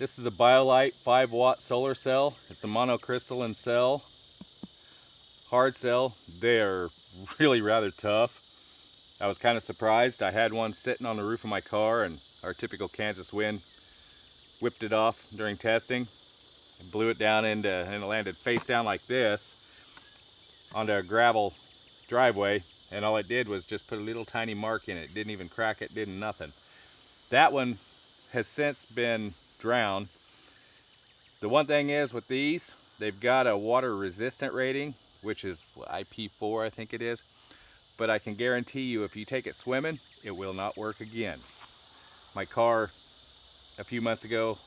This is a Biolite 5-watt solar cell. It's a monocrystalline cell, hard cell. They are really rather tough. I was kind of surprised. I had one sitting on the roof of my car, and our typical Kansas wind whipped it off during testing and blew it down and it landed face down like this onto a gravel driveway, and all it did was just put a little tiny mark in it. Didn't even crack it, didn't nothing. That one has since been drowned. The one thing is with these, they've got a water resistant rating, which is IP4 I think it is, but I can guarantee you if you take it swimming, it will not work again. My car a few months ago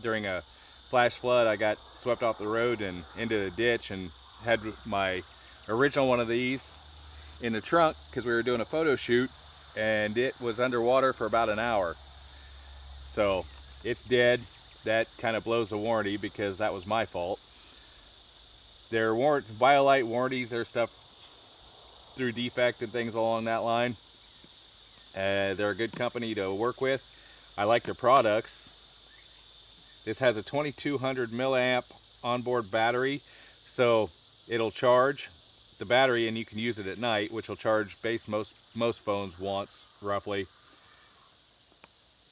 during a flash flood, I got swept off the road and into the ditch and had my original one of these in the trunk because we were doing a photo shoot, and it was underwater for about an hour. So it's dead. That kind of blows the warranty because that was my fault. Their Biolite warranties, their stuff through defect and things along that line. They're a good company to work with. I like their products. This has a 2200 milliamp onboard battery, so it'll charge the battery and you can use it at night, which will charge most phones once roughly.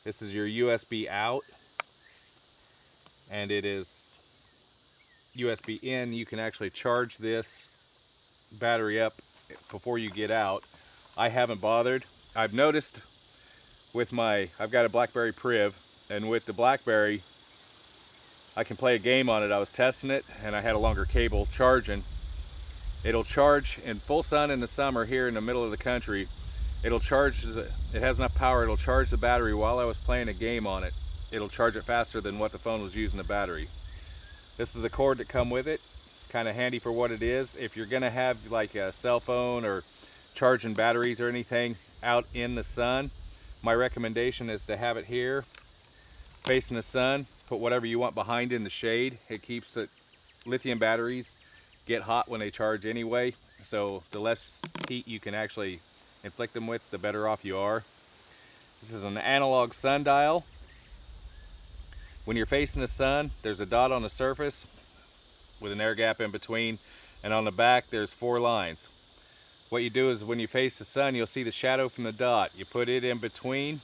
This is your USB out, and it is USB in. You can actually charge this battery up before you get out. I haven't bothered. I've noticed with I've got a BlackBerry Priv, and with the BlackBerry I can play a game on it. I was testing it and I had a longer cable charging. It'll charge in full sun in the summer here in the middle of the country. It'll charge, it has enough power, it'll charge the battery while I was playing a game on it. It'll charge it faster than what the phone was using the battery. This is the cord that come with it. Kind of handy for what it is. If you're gonna have like a cell phone or charging batteries or anything out in the sun, my recommendation is to have it here facing the sun. Put whatever you want behind in the shade. It keeps it, lithium batteries get hot when they charge anyway, so the less heat you can actually inflict them with, the better off you are. This is an analog sundial. When you're facing the sun, there's a dot on the surface with an air gap in between, and on the back there's 4 lines. What you do is when you face the sun, you'll see the shadow from the dot. You put it in between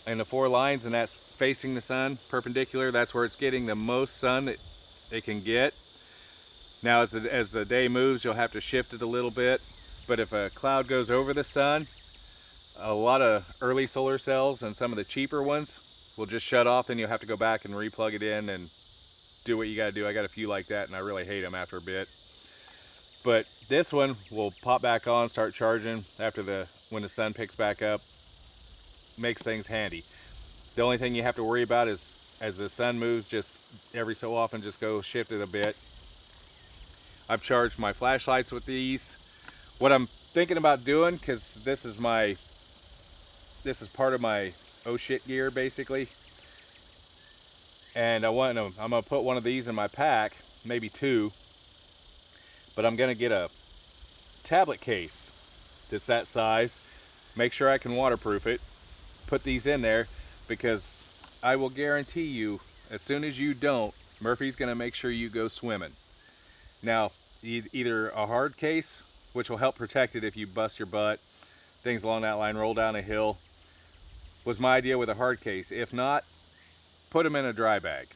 and the 4 lines, and that's facing the sun, perpendicular. That's where it's getting the most sun that it can get. Now as the day moves, you'll have to shift it a little bit, but if a cloud goes over the sun, a lot of early solar cells and some of the cheaper ones will just shut off, and you'll have to go back and re-plug it in and do what you gotta do. I got a few like that and I really hate them after a bit. But this one will pop back on, start charging when the sun picks back up. Makes things handy. The only thing you have to worry about is as the sun moves, just every so often just go shift it a bit. I've charged my flashlights with these. What I'm thinking about doing, because this is part of my oh shit gear basically, and I'm gonna put one of these in my pack, maybe 2, but I'm gonna get a tablet case that's that size, make sure I can waterproof it, put these in there, because I will guarantee you, as soon as you don't, Murphy's gonna make sure you go swimming. Now, either a hard case, which will help protect it if you bust your butt, things along that line, roll down a hill, was my idea with a hard case. If not, put them in a dry bag.